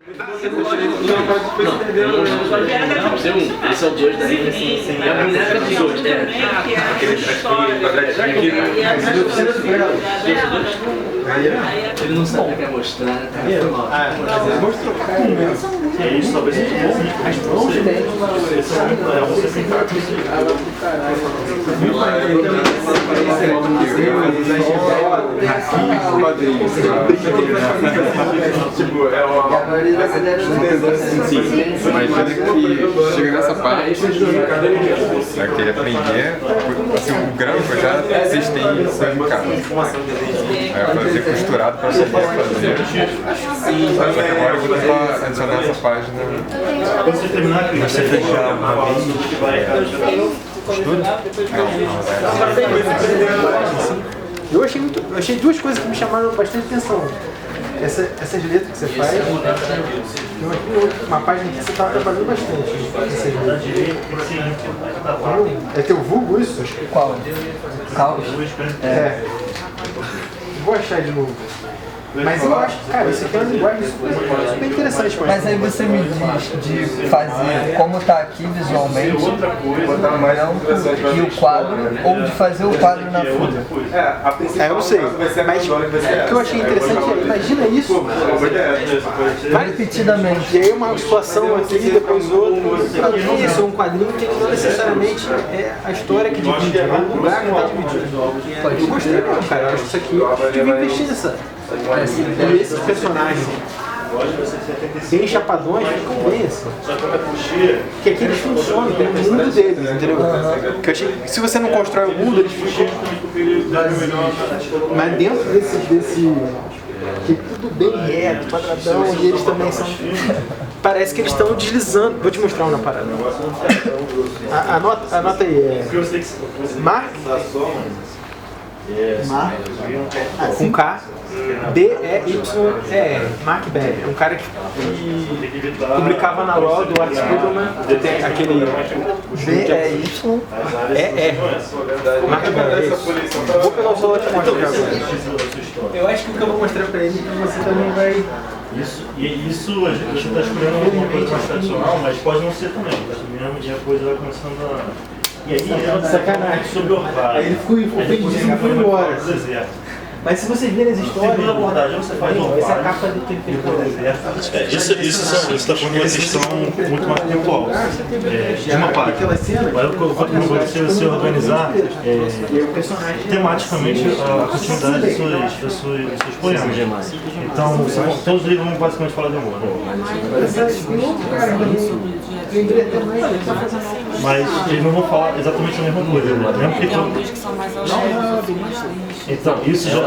Não, ser um. Eles são dois daí. É a boneca dos dois, né? Aquele quadradinho aqui. Ele não sabe o que é mostrar, né? Ele mostrou. É isso, talvez seja bom. As mãos dele. Você sentar aqui. Tipo, é uma... Mas ele que chega nessa parte, vai querer aprender, assim, o grampo já vocês têm isso em casa. Vai fazer costurado para aprender a fazer. Só que agora eu vou tentar adicionar essa página. Quando você terminar aqui, você fechar uma vez, vai... Eu achei duas coisas que me chamaram bastante atenção. Essas letras que você faz, tem uma página que você está trabalhando bastante. É teu vulgo isso? Qual? Caos? É. Vou achar de novo. Mas eu acho que, cara, isso aqui é uma linguagem super interessante. Mas aí você me diz de fazer como está aqui visualmente, não e o quadro, ou de fazer o quadro na folha. É, eu sei. Mas o que eu achei interessante é, imagina isso Repetidamente. e aí uma situação aqui, depois outra. Isso é um quadrinho que não necessariamente é a história que divide, é o lugar que está dividido. Eu gostei mesmo, cara. Eu acho que isso aqui eu devia investir nessa. E esses personagens bem chapadões ficam bem assim. Que aqui eles funcionam, tem o mundo deles, entendeu? Que eu achei que se você não constrói o mundo, eles ficam mas dentro desse que tudo bem reto, quadradão, e eles também são. Parece que eles estão deslizando. Vou te mostrar uma parada. Anota aí. Mark com K, B-E-Y-E-R, Mark Berry. É um cara que publicava na Raw do Art Spiegelman, tem aquele B-E-Y-E-R, Mark Berry. Vou pegar o celular e te mostrar agora. Eu acho que o que eu vou mostrar pra ele, você também vai... Isso a gente está escolhendo alguma coisa mais tradicional, mas pode não ser também. Mesmo dia a coisa vai começando a... E aí sacanagem. Sobre o orvalho. Aí ele ficou ofendido e foi embora. Mas se vocês verem as histórias, segunda abordagem, você faz o essa capa do que ele fez por deserto. Isso está falando de uma questão muito mais pontual. De uma página. Mas você se organizar tematicamente a continuidade dos seus poemas. Então, todos os livros vão basicamente falar de amor. Mas eles não vão falar exatamente a mesma coisa, mesmo que então, isso já é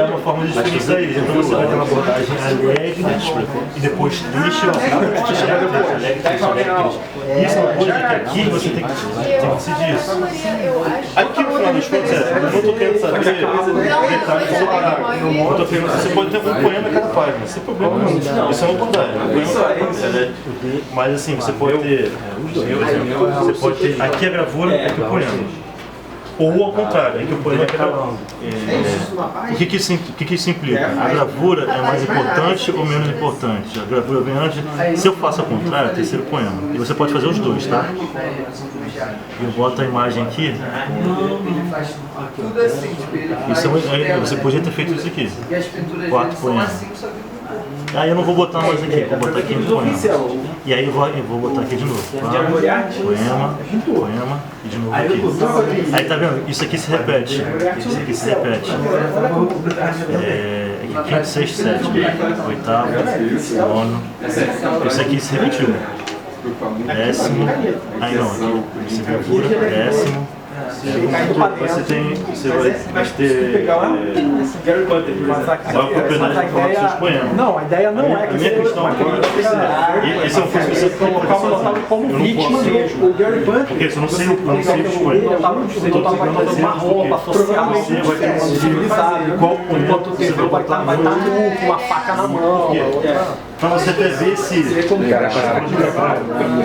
uma forma de expressar eles. Então você vai ter uma abordagem alegre e depois triste, isso é uma coisa que aqui você tem que decidir isso. Aqui no final das contas, eu não estou querendo saber detalhes do seu parágrafo. Você pode ter um poema a cada página, sem problema nenhum. Isso é uma abordagem. Mas assim, você pode ter, aqui a gravura é que o poema. Ou ao contrário, é que o poema é gravado. O que isso implica? A gravura é mais importante ou menos importante? A gravura vem antes. Se eu faço ao contrário, é o terceiro poema. E você pode fazer os dois, tá? Eu boto a imagem aqui. Isso você podia ter feito isso aqui. 4 poemas. Aí eu não vou botar mais aqui, vou botar aqui no poema. E aí eu vou botar aqui de novo. Poema e de novo aqui. Aí tá vendo? Isso aqui se repete. Isso aqui se repete. Quinto, sexto, sétimo, oitavo, nono. Isso aqui se repetiu. Décimo. Aí não, aqui. Você gravura, décimo. Você vai ter Gary Butler, vai propriedade de falar seus poemas. Não, a ideia não é que minha questão agora esse é um coisa que você colocar o Notado como vítima do Gary Butler. Porque eu não sei os poemas. Ele estava fazendo uma roupa social, você vai ter um civilizado, enquanto o terceiro vai estar com uma faca na mão. pra você até ver se... Você vê como que tem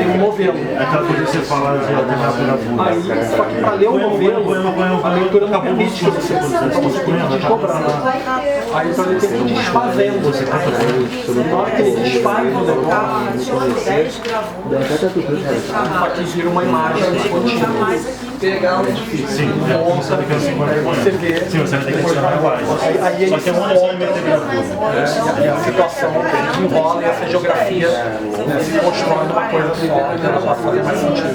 um novelo. É aquela coisa que você fala de gravura. Aí, só que para ler o novelo, a leitura não permite que você cobrar. Aí para ler tem que desfazendo. Na hora que ele desfaz o negócio, que gira uma imagem Pegar um Sim, você sabe que é o segundo você vê. Sim, você vai ter que adicionar mais. Aí Só que é uma só meter gravura. e a situação que enrola e essa geografia se constrói numa coisa só, ela faz mais sentido.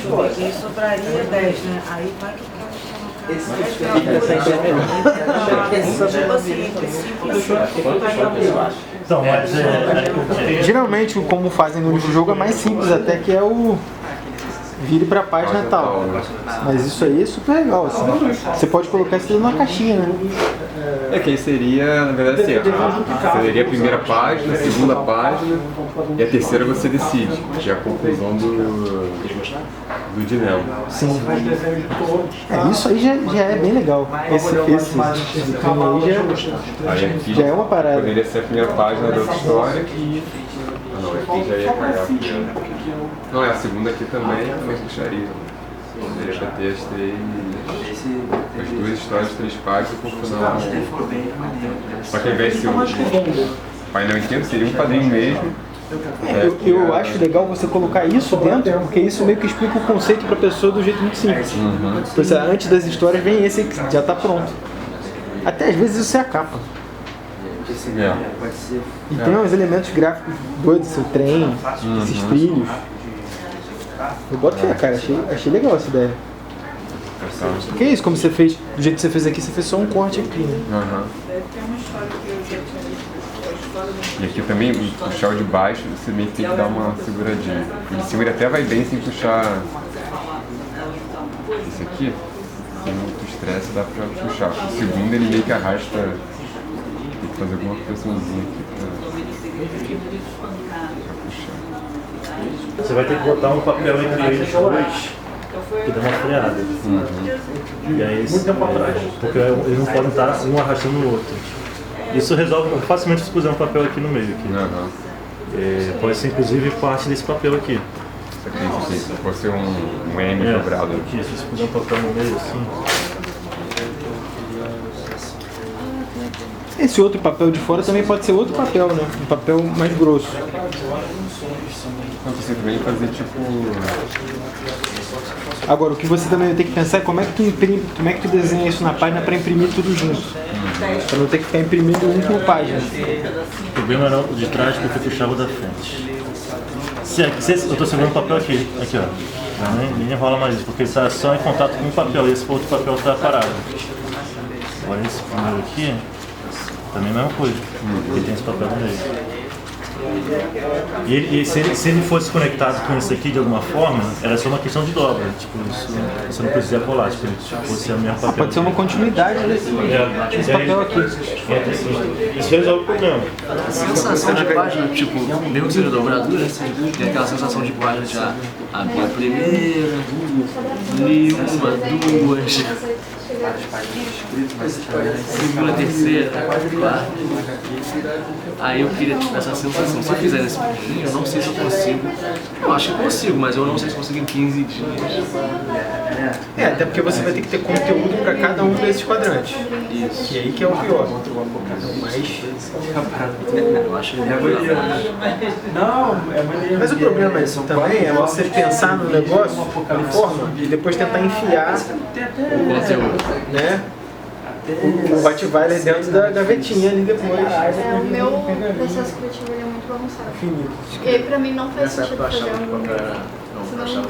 Porque sobraria 10, né? Aí vai que Então, mas Geralmente, como fazem no livro-jogo, é mais simples até, que é o vire pra página tal. Mas isso aí é super legal, assim. Você pode colocar isso numa caixinha, né? É que aí seria, na verdade, assim, você leria a primeira página, a segunda página e a terceira você decide, que é a conclusão do dilema. Sim. Isso aí já é bem legal. Esse Aí aqui já é uma parada. poderia ser a primeira página da outra história. Ah não, aqui já ia cagar a primeira. Não, é a segunda aqui também, mas puxaria. Poderia já ter as duas histórias, 3 páginas com o final. Só que ao invés de ser um painel inteiro, seria um quadrinho mesmo. Eu acho legal você colocar isso dentro, porque isso meio que explica o conceito para a pessoa do jeito muito simples. Por exemplo, antes das histórias vem esse que já está pronto. Até às vezes isso é a capa. E tem uns elementos gráficos doidos, seu trem, esses trilhos. Eu boto fé, cara, achei legal essa ideia. Que é isso, como você fez, do jeito que você fez aqui, você fez só um corte aqui, né? E aqui também, puxar o de baixo, você meio que tem que dar uma seguradinha. O de cima ele até vai bem sem puxar. Esse aqui, sem muito estresse, dá pra puxar. O segundo ele meio que arrasta. Tem que fazer alguma pressãozinha aqui pra puxar. você vai ter que botar um papel entre eles dois que dá uma freada. E aí porque eles não podem estar um arrastando o outro. Isso resolve facilmente se puser um papel aqui no meio. Aqui. Pode ser inclusive parte desse papel aqui. Isso aqui, se fosse um M dobrado. Aqui, se você puser um papel no meio assim. Esse outro papel de fora também pode ser outro papel, né? Um papel mais grosso. Não, você também fazer tipo. Agora, o que você também tem que pensar é como é que tu imprime, como é que tu desenha isso na página para imprimir tudo junto. Para não ter que ficar imprimindo um por página. O problema era o de trás porque eu puxava da frente. Eu estou segurando o papel aqui, ó. Nem enrola mais isso, porque ele está só em contato com o papel e esse outro papel está parado. Agora esse primeiro aqui, também é a mesma coisa, porque tem esse papel no meio. E se ele fosse conectado com esse aqui de alguma forma, era só uma questão de dobra. Tipo, você não precisa colar, tipo, fosse a mesma papel. Pode ser uma continuidade desse papel aqui. Isso resolve o problema. A sensação de página, tipo, mesmo que seja dobradura, tem aquela sensação de página de abrir a primeira, li uma, duas, segunda, terceira, quarta. Aí eu queria essa sensação. Se eu fizer esse pouquinho, eu não sei se eu consigo. Eu acho que consigo, mas eu não sei se consigo em 15 dias. Até porque você vai ter que ter conteúdo para cada um desses quadrantes. Isso. E aí que é o pior. Eu acho que Mas o problema também é você pensar no negócio de forma e depois tentar enfiar o conteúdo, né? O Rottweiler dentro da gavetinha ali depois. O meu processo criativo ele é muito bagunçado. E aí pra mim não faz sentido fazer um... Senão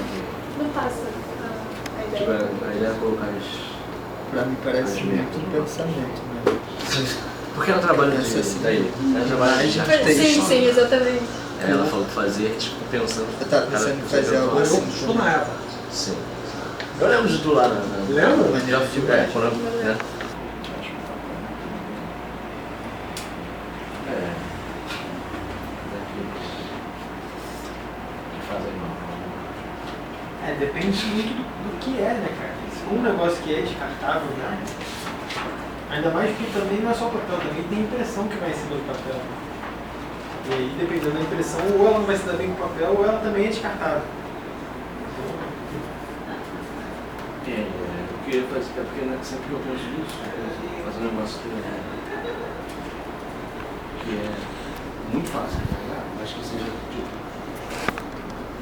não passa a ideia. a ideia é colocar Pra mim parece muito pensamento, né? porque ela trabalha daí. Ela trabalha de artista. Sim, exatamente. Ela falou que fazer, tipo, pensando. Eu tava pensando em fazer algo assim. Sim. Eu lembro de tu lá na. Lembra? Já fui, quando, né? Depende muito do que é, né, cara? Se for um negócio que é descartável, né? Ainda mais que também não é só papel, também tem impressão que vai em cima do papel. E aí, dependendo da impressão, ou ela não vai se dar bem com o papel, ou ela também é descartável. Porque sempre que eu penso nisso, fazer um negócio que é muito fácil, né? Acho que seja, tipo,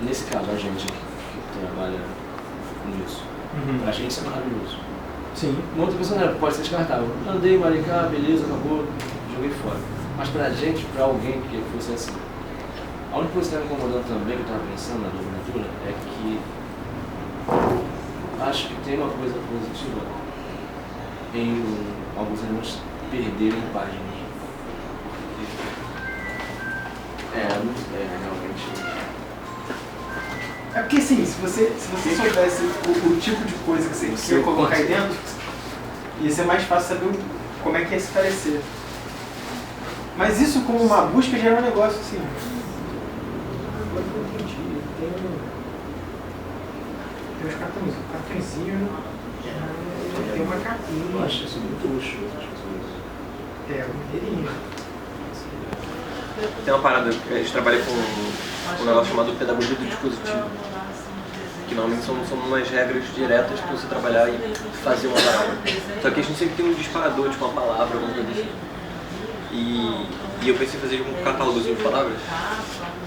nesse caso, a gente que trabalha nisso, a gente isso é maravilhoso. Sim. Uma outra pessoa pode ser descartável. Andei, maricá, beleza, acabou, joguei fora. Mas pra gente, pra alguém que fosse assim, a única coisa que está me incomodando também, que eu estava pensando na literatura, é que acho que tem uma coisa positiva em alguns irmãos perderem páginas. Realmente. É porque assim, se você soubesse o tipo de coisa que você ia colocar aí dentro, ia ser mais fácil saber como é que ia se parecer. Mas isso como uma busca já é um negócio assim. Agora que eu entendi, tem uns cartõezinhos, tem uma capinha. Eu acho isso muito luxo. É, um inteirinho. Tem uma parada, a gente trabalha com um negócio chamado pedagogia do dispositivo, que normalmente são umas regras diretas para você trabalhar e fazer uma parada. Só que a gente sempre tem um disparador, tipo uma palavra, alguma coisa assim. E eu pensei em fazer um catálogozinho de palavras,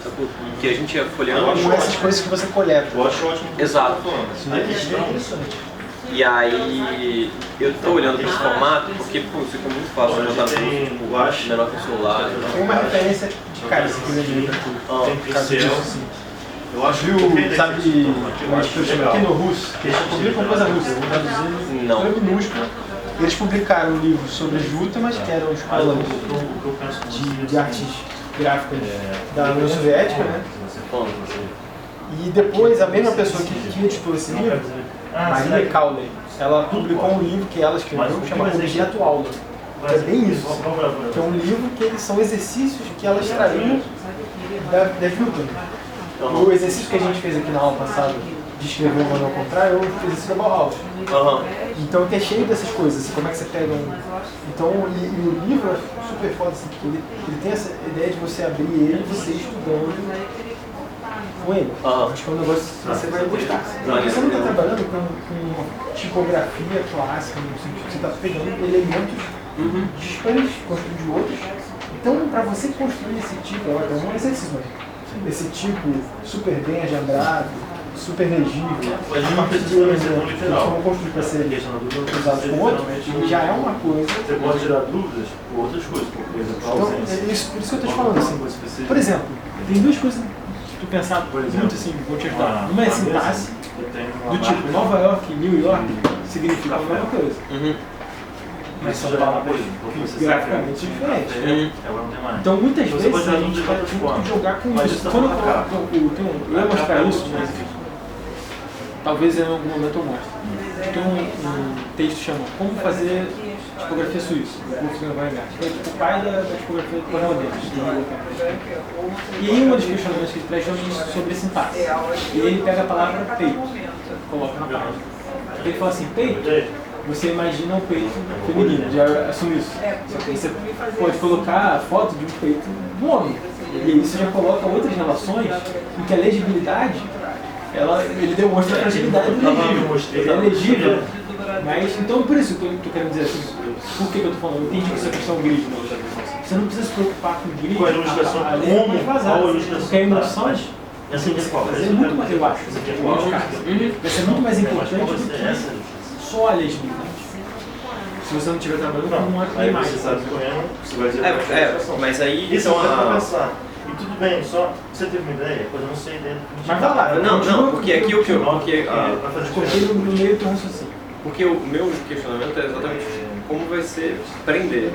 sacou? Que a gente ia folheando. Com essas coisas que você coleta. Eu acho ótimo. Exato. A questão é interessante. E aí, eu tô olhando para esse formato porque, pô, isso fica muito fácil de botar tudo, menor que o celular. Tem uma referência de cara, se quiser ver pra tudo. Tem pincel. Eu acho Viu, sabe, uma editora chamada Pequeno Russo, que eles publicam coisa russa, Não. editora minúscula. Eles publicaram um livro sobre Jutamas, que eram escolas de artes gráficas da União Soviética, né? E depois a mesma pessoa que editou esse livro, Maria Cowley, ela publicou um livro que ela escreveu, chamado Objeto Aula. É bem isso, que é um livro que eles são exercícios que ela extraiu da Jutamas. O exercício que a gente fez aqui na aula passada, de escrever o manual ao contrário, é o exercício da Bauhaus. Então que é cheio dessas coisas, assim, como é que você pega um... Então, e o livro é super foda, assim, porque ele tem essa ideia de você abrir ele e você estudando com ele. Acho que é um negócio que você vai gostar. Porque você não está trabalhando com tipografia clássica, no sentido que você está pegando elementos dispares, construindo de outros. Então, para você construir esse tipo, é um exercício, esse tipo super bem agembrado, super legível, a partir de elementos que vão construir para ser usados com outros, já é uma coisa. Você pode tirar dúvidas por outras coisas, por exemplo, então, por isso que eu estou te falando assim. Por exemplo, tem duas coisas que tu pensar muito assim, vou te ajudar. Uma é sintaxe, do tipo Nova York e New York significam a mesma coisa. Mas são palavras graficamente diferentes. Então muitas vezes a gente vai muito jogar com isso. Quando eu ia mostrar isso, mas talvez em algum momento eu mostre. Tem um texto que chama Como Fazer Tipografia Suíça, do Wolfgang Weingart, que é o pai da tipografia moderna. E aí uma das questionamentos que ele traz é sobre sintaxe. E ele pega a palavra peito, coloca na página. Ele fala assim, peito, você imagina o peito feminino, já assume isso. Só que aí você pode colocar a foto de um peito do homem. E aí você já coloca outras relações em que a legibilidade, ele demonstra a fragilidade do legível. É legível. Mas, então por isso que eu estou querendo dizer assim, por que eu estou falando? Eu entendi que isso é questão grid, você não precisa se preocupar com grid, com a ilustração, porque a emoção é muito mais, eu acho, vai ser muito mais importante do que só a legibilidade. Se você não estiver trabalhando com uma imagem. Você sabe correndo, você vai dizer mas aí... Isso é uma coisa pra pensar. E tudo bem, só você teve uma ideia, pois eu não sei ideia. Mas vai lá. Não, porque aqui o que eu... Porque no meio do raciocínio. Porque o meu questionamento é exatamente como vai ser aprender.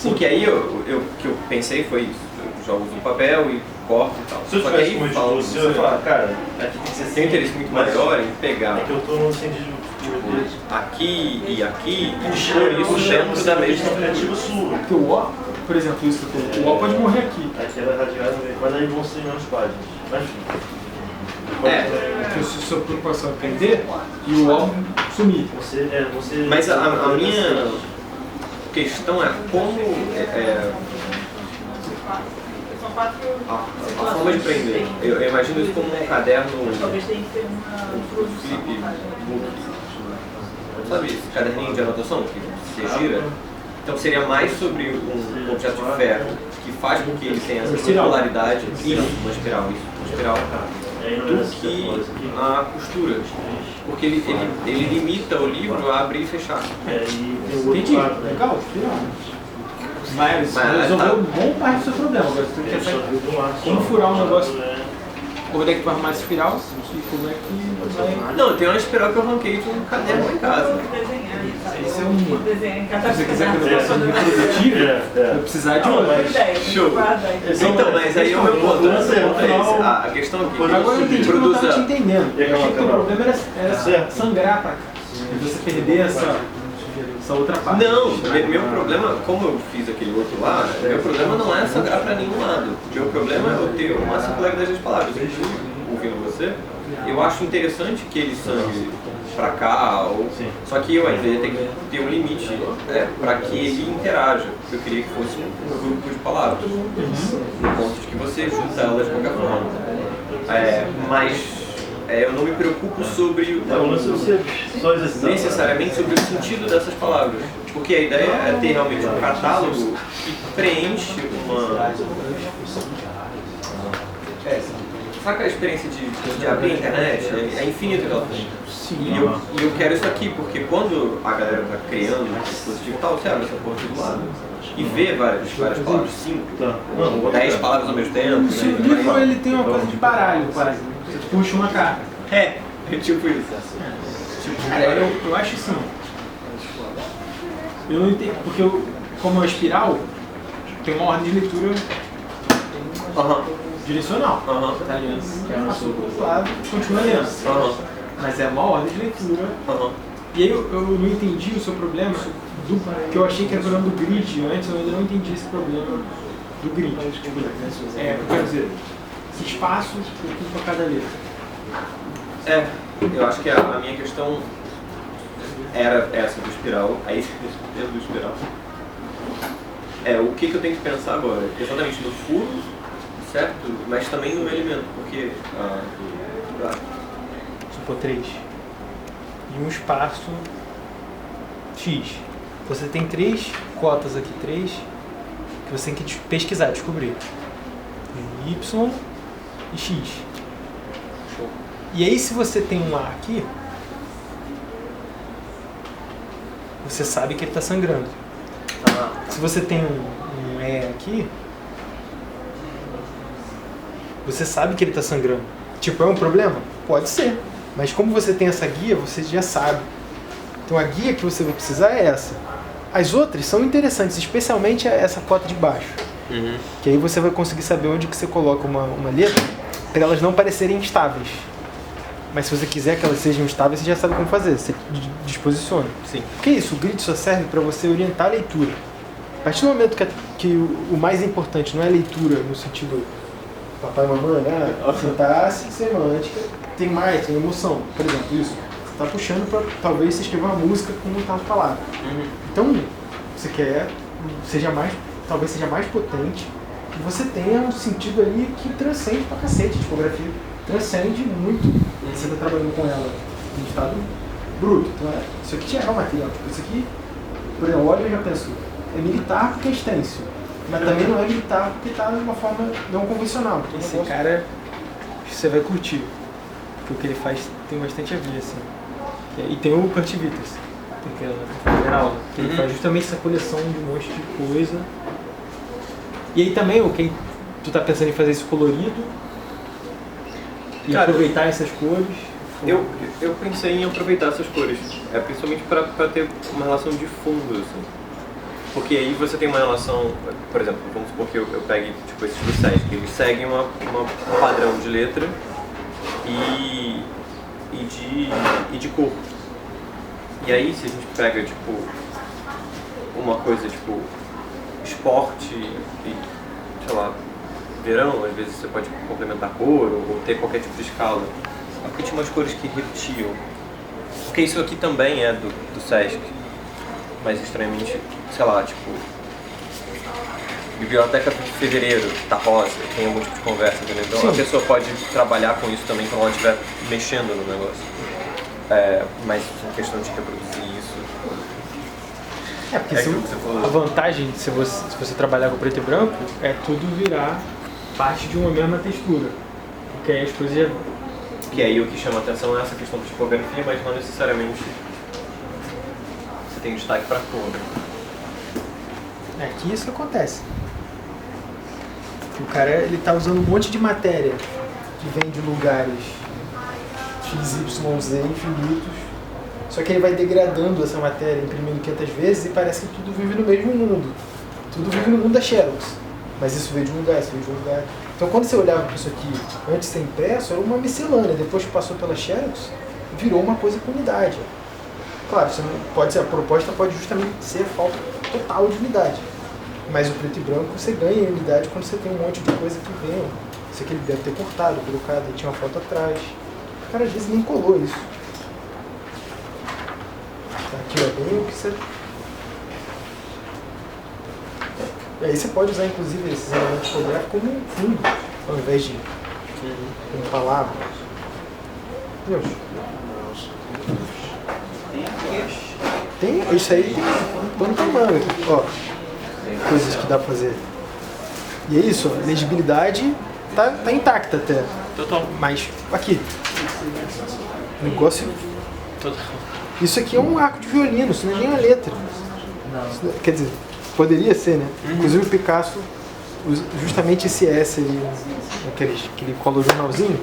Porque aí o que eu pensei foi isso. Eu jogo no papel e corto e tal. Se eu tivesse com você, eu ia falar, cara, aqui tem que ser tem um interesse muito maior em pegar. É que eu tô no sentido aqui e pôr isso dentro da mesma criativa sua. Porque o O, por exemplo, isso que o O pode morrer aqui. Aqui ela é radiada, mas aí vão ser menos páginas. Mas porque se sua preocupação é aprender e o O sumir. você mas a minha... questão é como a forma de prender. Eu imagino isso como um caderno, flip book. Sabe esse caderninho de anotação que você gira? Então seria mais sobre um objeto de ferro que faz com que ele tenha essa circularidade, uma espiral, do que a costura. Porque ele limita o livro a abrir e fechar. Entendi. Legal, espiral. Mas resolveu um bom parte do seu problema. Agora você tem que pensar como furar um negócio. Como é que tu vai arrumar essa espiral e como é que vai... Não, tem uma espiral que eu arranquei de um caderno lá em casa. Isso é uma. Se você quiser que eu faça uma produtiva, eu precisar de outra. Show! Então, mas aí o meu ponto é esse. A questão aqui Agora eu entendi que eu não estava te entendendo. Eu achei que o problema era sangrar pra cá. E você perder essa outra parte. Não, meu problema, como eu fiz aquele outro lá, meu problema não é sangrar pra nenhum lado. Meu problema é eu ter uma circularidade das palavras. Ouvindo você, eu acho interessante que ele sangre pra cá, só que eu ainda tenho que ter um limite para que ele interaja. Eu queria que fosse um grupo de palavras, no ponto de que você junta elas de qualquer forma. Mas eu não me preocupo sobre necessariamente sobre o sentido dessas palavras, porque a ideia é ter realmente um catálogo que preenche uma... Saca a experiência de abrir a internet? É infinito aquela coisa. E eu quero isso aqui, porque quando a galera está criando um dispositivo e tal, você abre essa porra do lado e vê várias palavras, 5, 10 palavras ao mesmo tempo. Se o livro ele tem uma coisa de baralho, quase. Você puxa uma carta. É tipo isso. Cara, eu acho assim. Eu não entendo, porque como é uma espiral, tem uma ordem de leitura direcional. Tá lendo. Passou pro outro lado, continua lendo. Mas é uma ordem de leitura. E aí eu não entendi o seu problema, que eu achei que era o problema do grid antes, eu ainda não entendi esse problema do grid. Eu quero dizer, esse espaço ocupa cada letra. Eu acho que a minha questão era essa do espiral, aí dentro do espiral. O que eu tenho que pensar agora? Exatamente no furo, certo? Mas também no elemento, porque... Supor 3. E um espaço X. Você tem 3 cotas aqui, 3, que você tem que pesquisar, descobrir. Y e X. E aí se você tem um A aqui, você sabe que ele está sangrando. Se você tem um E aqui, você sabe que ele está sangrando. Tipo, é um problema? Pode ser. Mas como você tem essa guia, você já sabe. Então a guia que você vai precisar é essa. As outras são interessantes, especialmente essa cota de baixo. Que aí você vai conseguir saber onde que você coloca uma letra para elas não parecerem instáveis. Mas se você quiser que elas sejam estáveis, você já sabe como fazer. Você disposiciona. Sim. Porque isso, o grid só serve para você orientar a leitura. A partir do momento que o mais importante não é a leitura no sentido papai e mamãe, sintaxe, semântica, tem emoção. Por exemplo, isso. Você está puxando para talvez você escrever uma música com tal palavra. Então, você quer talvez seja mais potente, que você tenha um sentido ali que transcende pra cacete. A tipografia transcende muito. Você está trabalhando com ela em estado bruto. Então, isso aqui já é o material. Tipo, isso aqui, por exemplo, o Oliver já pensou, é militar porque é stencil, mas também não é militar porque está de uma forma não convencional. Esse cara, você vai curtir, porque o que ele faz tem bastante a ver, assim. E tem o Kurt Vitas, que é a primeira aula, que ele faz justamente essa coleção de um monte de coisa. E aí também, tu tá pensando em fazer isso colorido e aproveitar essas cores? Eu pensei em aproveitar essas cores, principalmente para ter uma relação de fundo, assim. Porque aí você tem uma relação, por exemplo, vamos supor que eu pegue tipo, esses do SESC, eles seguem um padrão de letra e de cor. E aí se a gente pega tipo uma coisa tipo esporte e, sei lá, verão, às vezes você pode complementar cor ou ter qualquer tipo de escala. Porque tinha umas cores que repetiam. Porque isso aqui também é do SESC. mas estranhamente, sei lá, tipo, biblioteca de fevereiro, tá rosa, tem algum tipo de conversa, entendeu? Então Sim. a pessoa pode trabalhar com isso também quando ela estiver mexendo no negócio. Mas em questão de reproduzir isso... Porque É aquilo que você falou. a vantagem se você trabalhar com preto e branco é tudo virar parte de uma mesma textura. Porque aí as coisas já... Que aí o que chama a atenção é essa questão da tipografia, mas não necessariamente você tem destaque para cor. É que isso acontece. O cara ele tá usando um monte de matéria que vem de lugares XYZ infinitos, só que ele vai degradando essa matéria, imprimindo 500 vezes e parece que tudo vive no mesmo mundo. Tudo vive no mundo da Xerox. Mas isso veio de um lugar, isso veio de um lugar. Então quando você olhava para isso aqui antes de ser impresso, era uma miscelânea. Depois que passou pela Xerox, virou uma coisa com unidade. Claro, você não pode ser, a proposta pode justamente ser a falta total de unidade. Mas o preto e branco você ganha em unidade quando você tem um monte de coisa que vem. Isso aqui ele deve ter cortado, colocado, aí tinha uma foto atrás. O cara às vezes nem colou isso. Aqui é bem o que você... E aí você pode usar inclusive esses elementos tipográficos como um fundo, ao invés de como palavras. Deus. Tem, isso aí tem um pano pra manga, ó. Coisas que dá pra fazer. E é isso, a legibilidade tá intacta até. Total. Mas aqui. O negócio. Total. Isso aqui é um arco de violino, isso não é nem uma letra. Isso, quer dizer, poderia ser, né? Inclusive o Picasso, justamente esse S ali, aquele cola jornalzinho,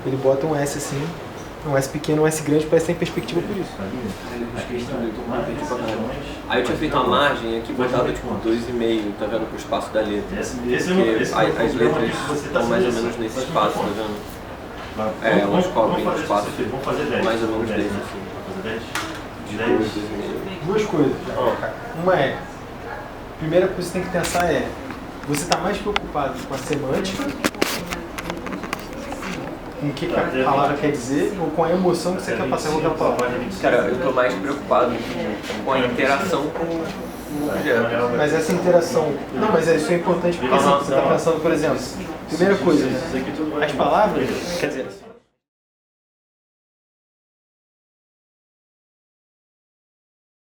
ele bota um S assim, um S pequeno, um S grande, parece que tem perspectiva por isso. Aí eu tinha feito uma margem aqui, botado tipo 2,5, tá vendo, pro espaço da letra. Porque as letras estão mais ou menos nesse espaço, tá vendo? Elas cobrem o espaço mais ou menos desse, assim. Duas coisas. Uma é, a primeira coisa que você tem que pensar é, você está mais preocupado com a semântica, com o que a palavra quer dizer, ou com a emoção que você quer passar com aquela palavra? Cara, eu tô mais preocupado com a interação com o objeto. Mas essa interação... Não, mas isso é importante porque assim, você está pensando, por exemplo, primeira coisa, né? As palavras, quer dizer...